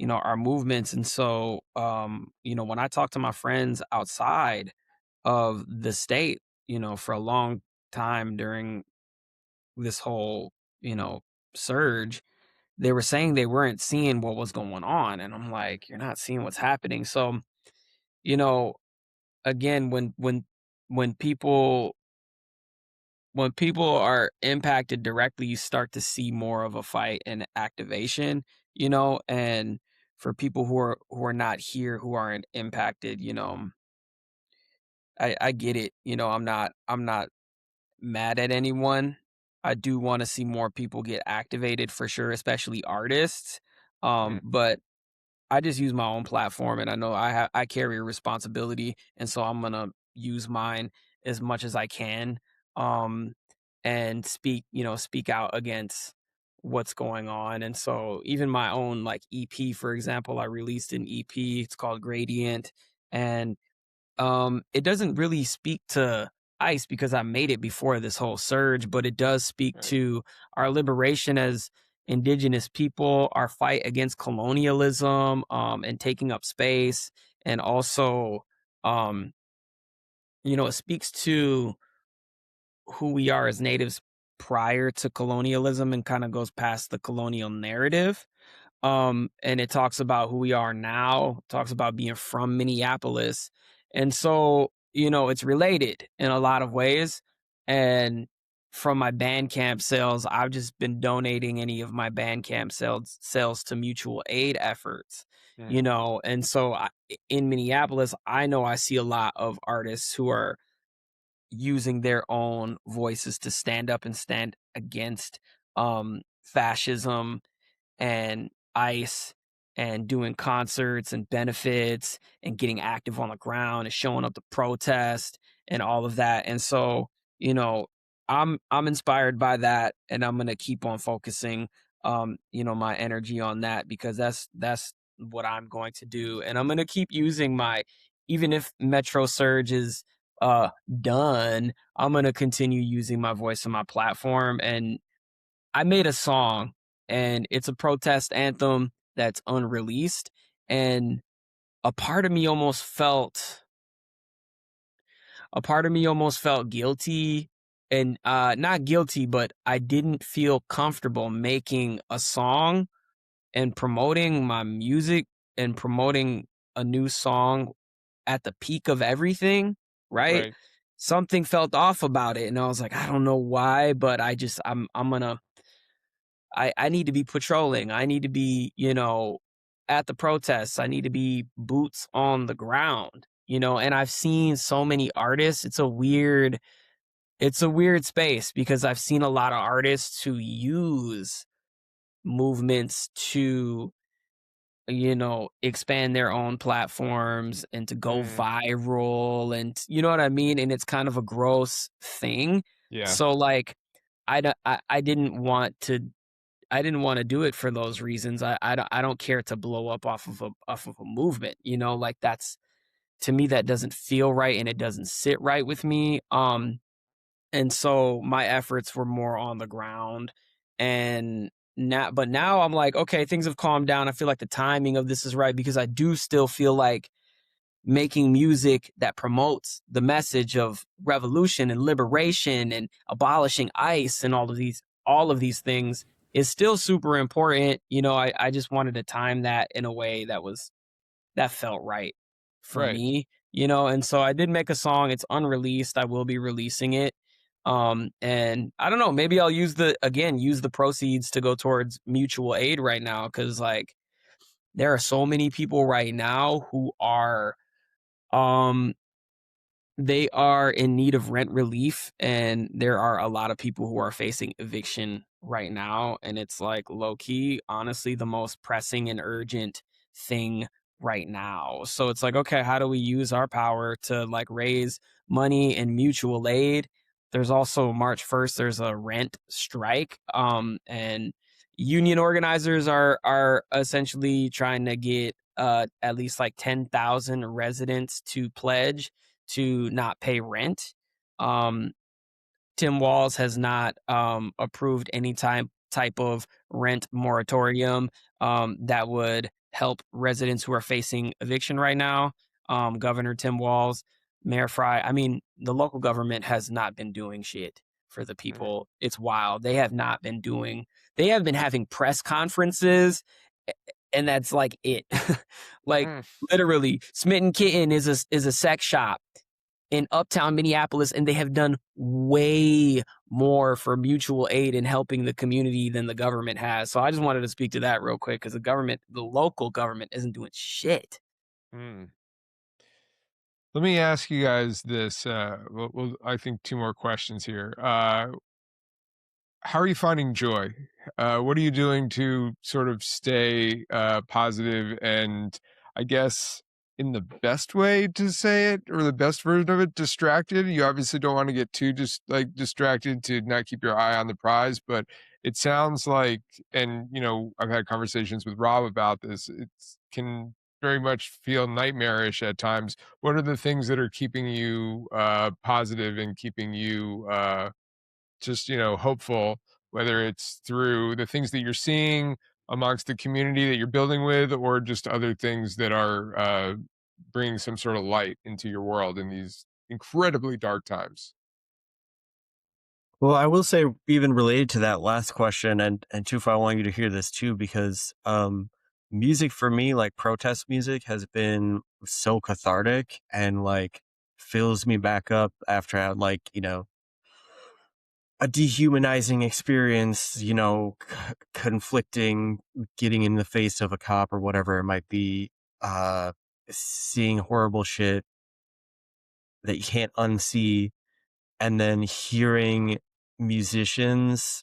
our movements. And so when I talk to my friends outside of the state, for a long time during this whole, surge, they were saying they weren't seeing what was going on. And I'm like, you're not seeing what's happening. So, you know, again, when people when people are impacted directly, you start to see more of a fight and activation, and for people who are not here, who aren't impacted, I get it. I'm not mad at anyone. I do want to see more people get activated for sure, especially artists. Mm, But I just use my own platform, and I know I carry a responsibility, and so I'm gonna use mine as much as I can, um, and speak out against what's going on. And so even my own like EP, for example, I released an EP. It's called Gradient, and it doesn't really speak to ICE because I made it before this whole surge, but it does speak right. to our liberation as indigenous people, our fight against colonialism, and taking up space. And also, um, it speaks to who we are as natives prior to colonialism and kind of goes past the colonial narrative. And it talks about who we are now, talks about being from Minneapolis. And so, it's related in a lot of ways. And from my Bandcamp sales, I've just been donating any of my Bandcamp sales to mutual aid efforts, Mm, and so in Minneapolis, I know I see a lot of artists who are using their own voices to stand up and stand against fascism and ICE, and doing concerts and benefits and getting active on the ground and showing up to protest and all of that. And so, you know, I'm inspired by that, and I'm gonna keep on focusing my energy on that, because that's what I'm going to do. And I'm gonna keep using my, even if Metro Surge is done, I'm gonna continue using my voice and my platform. And I made a song, and it's a protest anthem that's unreleased, and a part of me almost felt guilty, and not guilty, but I didn't feel comfortable making a song and promoting my music and promoting a new song at the peak of everything, right? right. Something felt off about it, and I was like, I don't know why, but I'm gonna I need to be patrolling. I need to be, at the protests. I need to be boots on the ground, and I've seen so many artists. It's a weird space, because I've seen a lot of artists who use movements to, expand their own platforms and to go Mm, viral, and you know what I mean? And it's kind of a gross thing. yeah. So like I didn't want to do it for those reasons. I don't care to blow up off of a movement, like that's, to me, that doesn't feel right, and it doesn't sit right with me. And so my efforts were more on the ground, and now I'm like, okay, things have calmed down. I feel like the timing of this is right, because I do still feel like making music that promotes the message of revolution and liberation and abolishing ICE and all of these things is still super important. I just wanted to time that in a way that felt right for Right. me. And so I did make a song. It's unreleased. I will be releasing it. And I don't know, maybe I'll use the proceeds to go towards mutual aid right now, because like there are so many people right now who are um they are in need of rent relief, and there are a lot of people who are facing eviction right now, and it's like low key, honestly, the most pressing and urgent thing right now. So it's like, okay, how do we use our power to like raise money and mutual aid? There's also March 1st, there's a rent strike, and union organizers are essentially trying to get at least like 10,000 residents to pledge to not pay rent. Um, Tim Walz has not approved any type of rent moratorium that would help residents who are facing eviction right now. Governor Tim Walz, Mayor Fry. I mean, the local government has not been doing shit for the Mhm. people. It's wild. They have not been doing. They have been having press conferences, and that's like it. Like Mm. literally, Smitten Kitten is a sex shop in uptown Minneapolis, and they have done way more for mutual aid and helping the community than the government has. So I just wanted to speak to that real quick, because the local government isn't doing shit. Mm. Let me ask you guys this. I think two more questions here. How are you finding joy? What are you doing to sort of stay positive and, I guess, in the best way to say it, or the best version of it, distracted? You obviously don't want to get too just like distracted to not keep your eye on the prize, but it sounds like, and I've had conversations with Rob about this. It can very much feel nightmarish at times. What are the things that are keeping you positive and keeping you just hopeful, whether it's through the things that you're seeing amongst the community that you're building with, or just other things that are bringing some sort of light into your world in these incredibly dark times? Well, I will say, even related to that last question, and Tufa, I want you to hear this too, because music for me, like protest music, has been so cathartic and like fills me back up after I had like a dehumanizing experience, conflicting, getting in the face of a cop or whatever it might be, uh, seeing horrible shit that you can't unsee, and then hearing musicians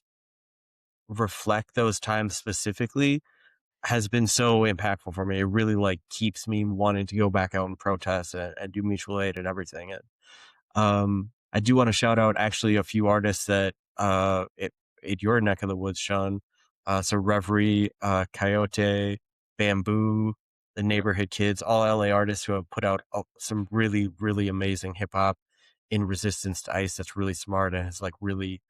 reflect those times specifically has been so impactful for me. It really like keeps me wanting to go back out and protest and do mutual aid and everything. And I do want to shout out actually a few artists that in your neck of the woods, Sean. So Reverie, Coyote, Bamboo, the Yep. Neighborhood Kids, all LA artists who have put out some really, really amazing hip hop in resistance to ICE. That's really smart and has like really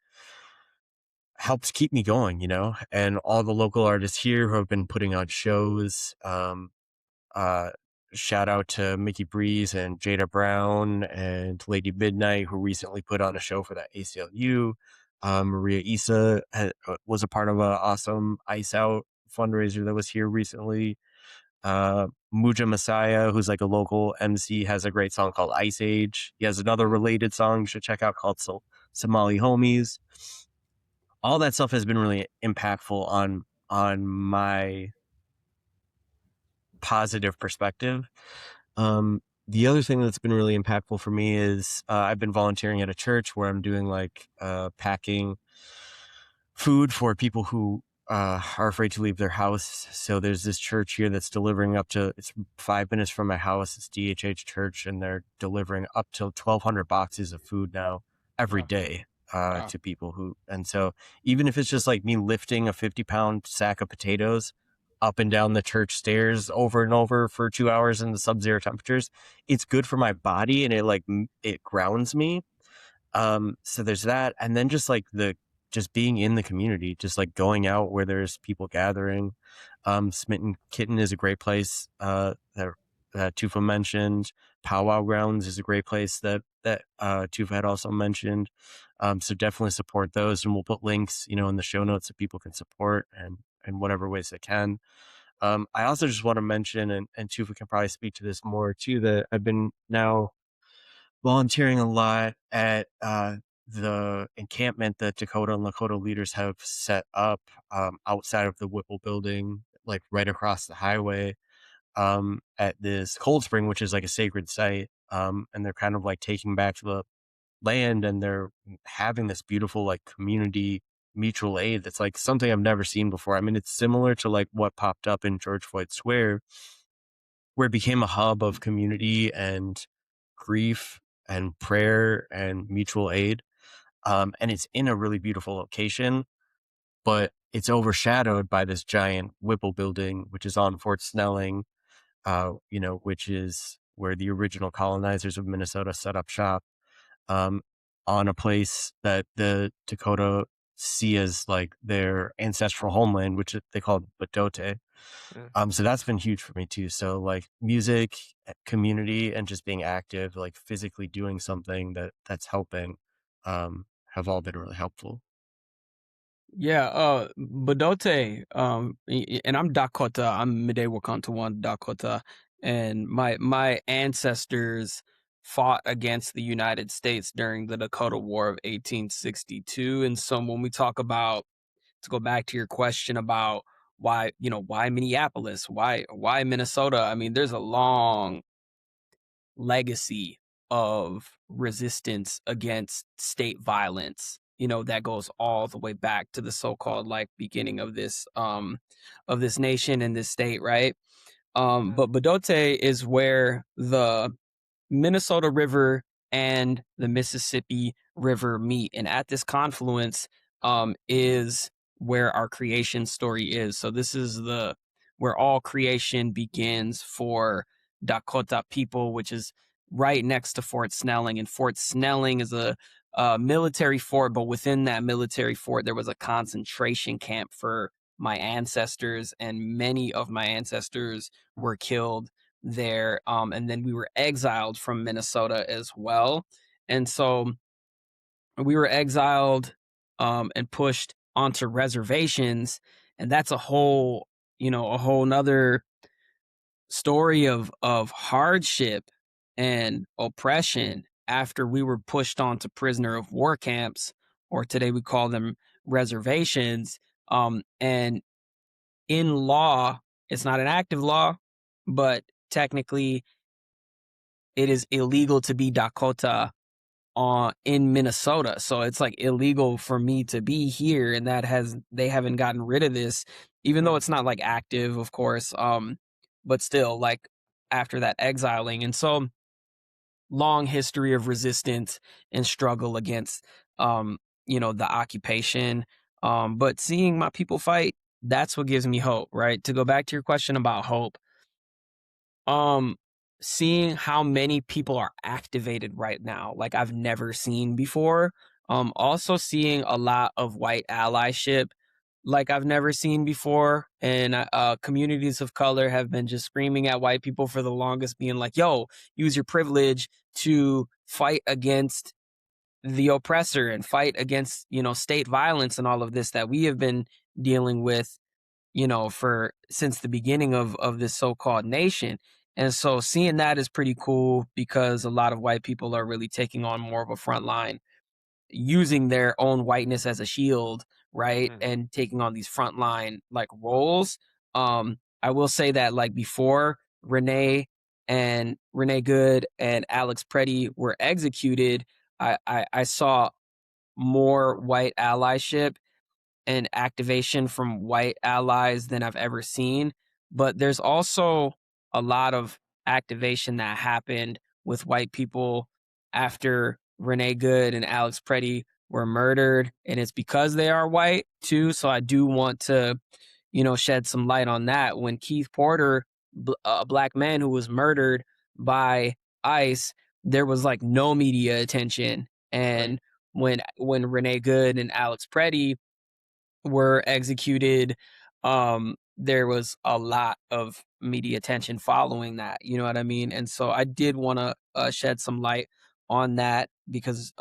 helped keep me going, and all the local artists here who have been putting on shows. Uh, Shout out to Mickey Breeze and Jada Brown and Lady Midnight, who recently put on a show for that ACLU. Maria Issa was a part of an awesome Ice Out fundraiser that was here recently. Muja Messiah, who's like a local MC, has a great song called Ice Age. He has another related song you should check out called Somali Homies. All that stuff has been really impactful on my positive perspective. The other thing that's been really impactful for me is I've been volunteering at a church where I'm doing like packing food for people who are afraid to leave their house. So there's this church here that's delivering it's 5 minutes from my house. It's DHH Church, and they're delivering up to 1,200 boxes of food now every Wow. day Wow. to people and so even if it's just like me lifting a 50-pound sack of potatoes up and down the church stairs over and over for 2 hours in the sub-zero temperatures, it's good for my body, and it grounds me. So there's that. And then just being in the community, just like going out where there's people gathering. Smitten Kitten is a great place, that Tufa mentioned. Powwow Grounds is a great place that Tufa had also mentioned. So definitely support those, and we'll put links, in the show notes that people can support and in whatever ways they can. I also just want to mention, and Tufa can probably speak to this more too, that I've been now volunteering a lot at the encampment that Dakota and Lakota leaders have set up outside of the Whipple building, like right across the highway, at this cold spring, which is like a sacred site. And they're kind of like taking back the land, and they're having this beautiful like community mutual aid that's like something I've never seen before. I mean, it's similar to like what popped up in George Floyd Square, where it became a hub of community and grief and prayer and mutual aid. And it's in a really beautiful location, but it's overshadowed by this giant Whipple building, which is on Fort Snelling, which is where the original colonizers of Minnesota set up shop, um, on a place that the Dakota see as like their ancestral homeland, which they call Badote. Yeah. So that's been huge for me too. So like music, community, and just being active, like physically doing something that's helping, have all been really helpful. Yeah, Badote, and I'm Dakota. I'm Midewakantawan Dakota, and my ancestors fought against the United States during the Dakota War of 1862. And so when we talk about, to go back to your question about why Minneapolis, why Minnesota? I mean, there's a long legacy of resistance against state violence, that goes all the way back to the so-called like beginning of this nation and this state, right? But Badote is where the Minnesota River and the Mississippi River meet. And at this confluence is where our creation story is. So this is the where all creation begins for Dakota people, which is right next to Fort Snelling. And Fort Snelling is a military fort, but within that military fort, there was a concentration camp for my ancestors, and many of my ancestors were killed there. And then we were exiled from Minnesota as well. And so we were exiled and pushed onto reservations. And that's a whole nother story of hardship and oppression after we were pushed onto prisoner of war camps, or today we call them reservations. And in law, it's not an active law, but technically it is illegal to be Dakota in Minnesota. So it's like illegal for me to be here, and they haven't gotten rid of this, even though it's not like active, of course. But still, like after that exiling. And so long history of resistance and struggle against the occupation. But seeing my people fight, that's what gives me hope, right? To go back to your question about hope, um, seeing how many people are activated right now, like I've never seen before. Also seeing a lot of white allyship like I've never seen before. And communities of color have been just screaming at white people for the longest, being like, yo, use your privilege to fight against the oppressor and fight against, state violence and all of this that we have been dealing with, for since the beginning of this so-called nation. And so seeing that is pretty cool because a lot of white people are really taking on more of a front line, using their own whiteness as a shield, right? Mm. And taking on these frontline like roles. I will say that like before Renee Good and Alex Preddy were executed, I saw more white allyship and activation from white allies than I've ever seen. But there's also a lot of activation that happened with white people after Renee Good and Alex Preddy were murdered. And it's because they are white too. So I do want to, shed some light on that. When Keith Porter, a black man who was murdered by ICE, there was like no media attention. Right. And when Renee Good and Alex Preddy were executed, there was a lot of media attention following that. You know what I mean? And so I did want to shed some light on that because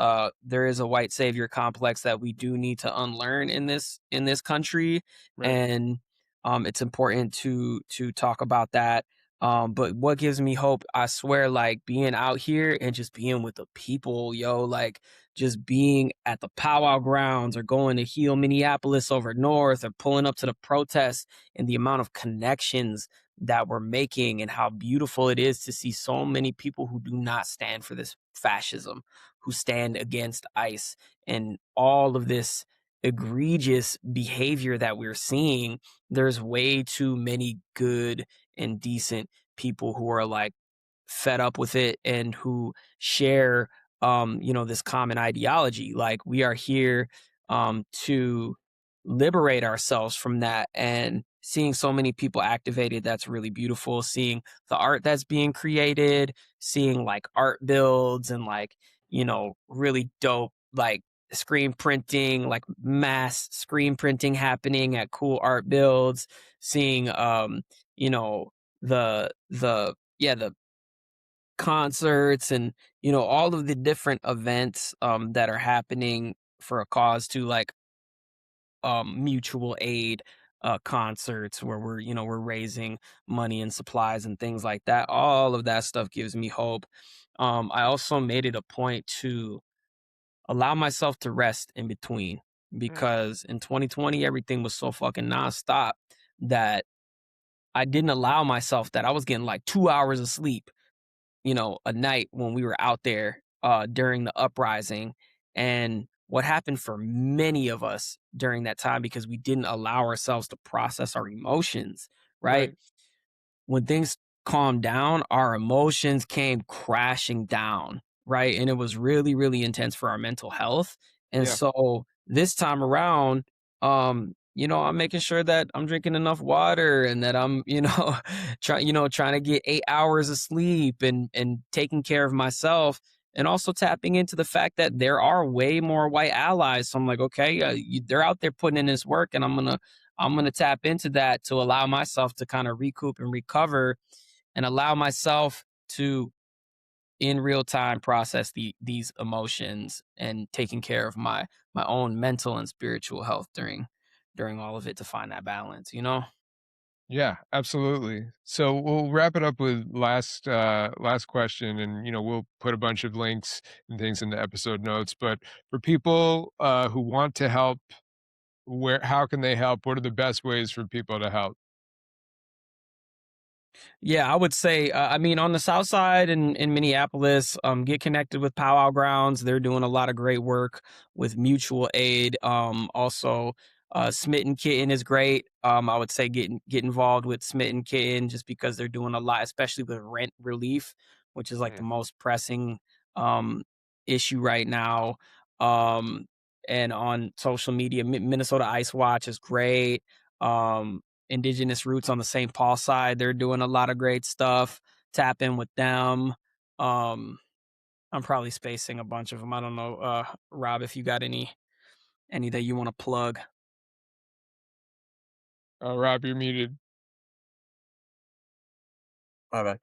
there is a white savior complex that we do need to unlearn in this country. Right. And It's important to talk about that. But what gives me hope, I swear, like being out here and just being with the people, yo, like just being at the powwow grounds or going to heal Minneapolis over north or pulling up to the protests and the amount of connections that we're making and how beautiful it is to see so many people who do not stand for this fascism, who stand against ICE and all of this egregious behavior that we're seeing. There's way too many good and decent people who are like fed up with it and who share this common ideology. Like we are here to liberate ourselves from that, and seeing so many people activated, that's really beautiful. Seeing the art that's being created, seeing like art builds and like really dope like screen printing, like mass screen printing happening at cool art builds, seeing you know the concerts and all of the different events that are happening for a cause, to like mutual aid concerts where we're raising money and supplies and things like that. All of that stuff gives me hope. I also made it a point to allow myself to rest in between, Mm. because in 2020 everything was so fucking nonstop that I didn't allow myself that. I was getting like 2 hours of sleep, a night when we were out there during the uprising. And what happened for many of us during that time, because we didn't allow ourselves to process our emotions, right? Right. When things calmed down, our emotions came crashing down, right? And it was really, really intense for our mental health. And Yeah. so this time around, I'm making sure that I'm drinking enough water and that I'm, trying to get 8 hours of sleep and taking care of myself, and also tapping into the fact that there are way more white allies. So I'm like, okay, they're out there putting in this work, and I'm gonna tap into that to allow myself to kind of recoup and recover, and allow myself to in real time process these emotions, and taking care of my own mental and spiritual health during all of it, to find that balance. Yeah, absolutely. So we'll wrap it up with last question, and we'll put a bunch of links and things in the episode notes. But for people who want to help, where how can they help? What are the best ways for people to help? Yeah, I would say, I mean, on the South Side in Minneapolis, get connected with Powwow Grounds. They're doing a lot of great work with mutual aid. Also, Smitten Kitten is great. I would say get involved with Smitten Kitten, just because they're doing a lot, especially with rent relief, which is like the Mm. most pressing um, issue right now. Um, and on social media, Minnesota Ice Watch is great. Indigenous Roots on the St. Paul side, they're doing a lot of great stuff. Tap in with them. Um, I'm probably spacing a bunch of them. I don't know, Rob, if you got any that you want to plug. Rob, you're muted. All right.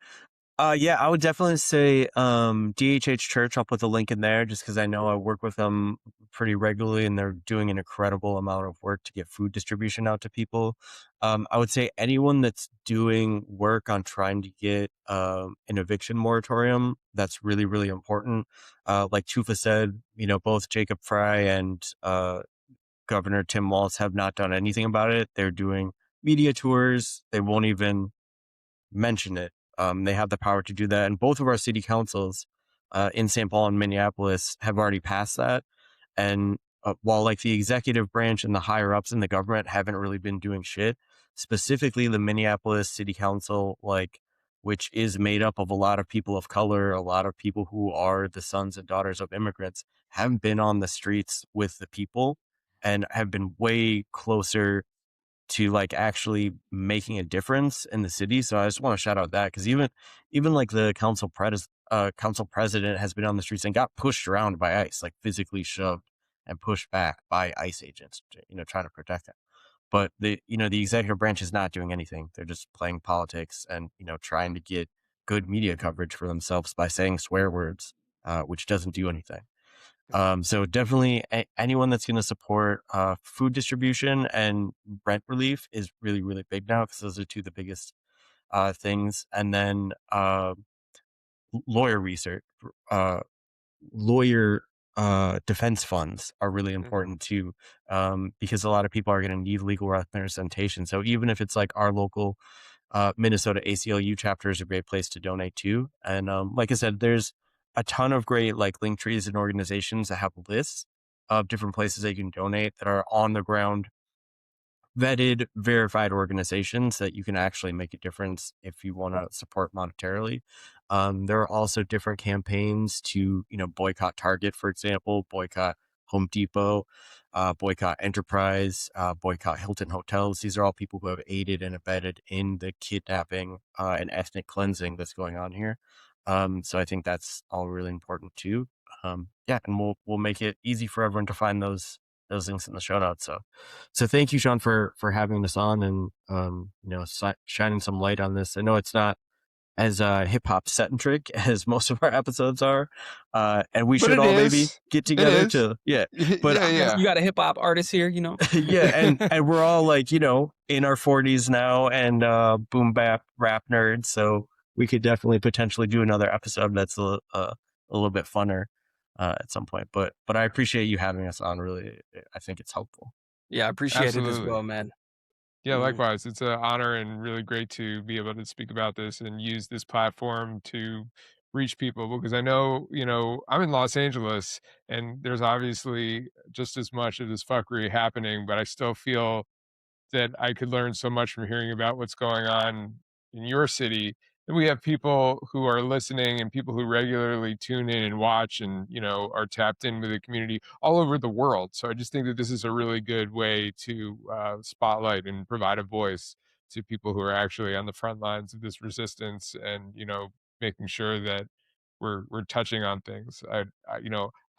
Yeah, I would definitely say DHH Church. I'll put the link in there just because I know I work with them pretty regularly, and they're doing an incredible amount of work to get food distribution out to people. I would say anyone that's doing work on trying to get an eviction moratorium, that's really, really important. Like Tufa said, both Jacob Fry and Governor Tim Walz have not done anything about it. They're doing media tours. They won't even mention it. They have the power to do that. And both of our city councils in St. Paul and Minneapolis have already passed that. And while like the executive branch and the higher ups in the government haven't really been doing shit, specifically the Minneapolis City Council, like which is made up of a lot of people of color, a lot of people who are the sons and daughters of immigrants, have been on the streets with the people and have been way closer to like actually making a difference in the city. So I just want to shout out that, because even like the council president has been on the streets and got pushed around by ICE, like physically shoved and pushed back by ICE agents, trying to protect him. But the executive branch is not doing anything. They're just playing politics and trying to get good media coverage for themselves by saying swear words, which doesn't do anything. So definitely anyone that's going to support food distribution and rent relief is really, really big now, because those are two of the biggest things. And then lawyer research, lawyer defense funds are really important too, because a lot of people are going to need legal representation. So even if it's like our local Minnesota ACLU chapter is a great place to donate to. And like I said, there's a ton of great like link trees and organizations that have lists of different places that you can donate that are on the ground, vetted, verified organizations that you can actually make a difference if you want to support monetarily. There are also different campaigns to, boycott Target, for example, boycott Home Depot, boycott Enterprise, boycott Hilton Hotels. These are all people who have aided and abetted in the kidnapping and ethnic cleansing that's going on here. So I think that's all really important too. Yeah, and we'll make it easy for everyone to find those links in the show notes. So thank you, Sean, for having us on and shining some light on this. I know it's not as hip hop centric as most of our episodes are, and we But should it all maybe is. get It together is. to But Yeah. You got a hip hop artist here, yeah, and we're all like in our 40s now and boom bap rap nerds, so we could definitely potentially do another episode that's a little bit funner at some point. But I appreciate you having us on. Really, I think it's helpful. Yeah, I appreciate it as Absolutely. well, man. Yeah, likewise. It's an honor and really great to be able to speak about this and use this platform to reach people, because I know, I'm in Los Angeles and there's obviously just as much of this fuckery happening, but I still feel that I could learn so much from hearing about what's going on in your city. And we have people who are listening and people who regularly tune in and watch and, are tapped in with the community all over the world. So I just think that this is a really good way to spotlight and provide a voice to people who are actually on the front lines of this resistance and, making sure that we're touching on things.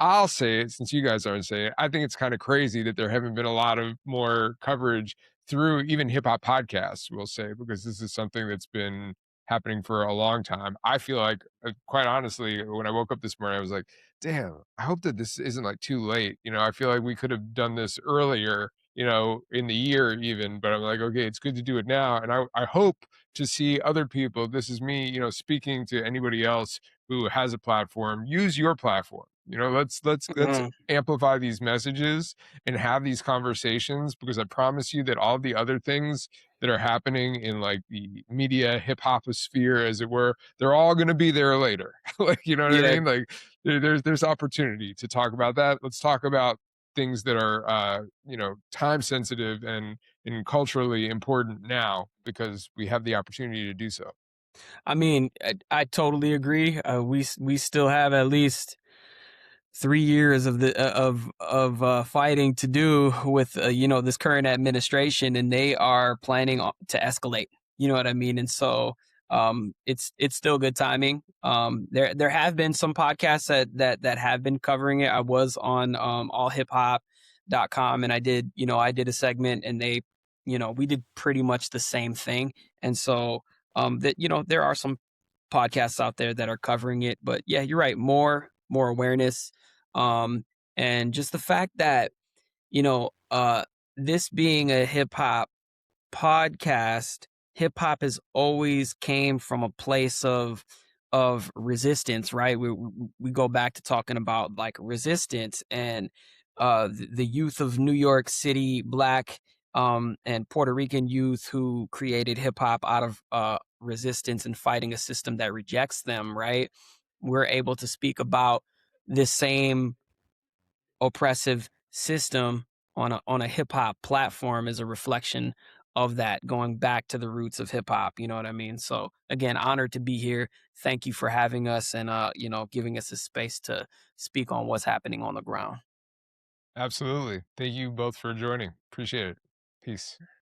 I'll say it since you guys aren't saying it. I think it's kind of crazy that there haven't been a lot of more coverage through even hip hop podcasts, we'll say, because this is something that's been happening for a long time. I feel like, quite honestly, when I woke up this morning, I was like, damn, I hope that this isn't like too late. I feel like we could have done this earlier, in the year even, but I'm like, okay, it's good to do it now. And I hope to see other people. This is me, speaking to anybody else who has a platform. Use your platform. Let's Mhm. amplify these messages and have these conversations, because I promise you that all the other things that are happening in like the media hip hop sphere, as it were, they're all going to be there later. Like, you know what I Yeah, mean? Like there's opportunity to talk about that. Let's talk about things that are time sensitive and culturally important now, because we have the opportunity to do so. I mean, I totally agree. We still have at least 3 years of the of fighting to do with this current administration, and they are planning to escalate. You know what I mean? And so it's still good timing. There have been some podcasts that have been covering it. I was on allhiphop.com, and I did a segment, and they we did pretty much the same thing. And so that there are some podcasts out there that are covering it. But yeah, you're right. More awareness, um, and just the fact that you know, uh, this being a hip hop podcast, hip hop has always came from a place of resistance, right? We go back to talking about like resistance and the youth of New York City, black and Puerto Rican youth who created hip hop out of resistance and fighting a system that rejects them, right? We're able to speak about this same oppressive system on a hip hop platform is a reflection of that, going back to the roots of hip hop. You know what I mean? So again, honored to be here. Thank you for having us and giving us a space to speak on what's happening on the ground. Absolutely. Thank you both for joining. Appreciate it. Peace.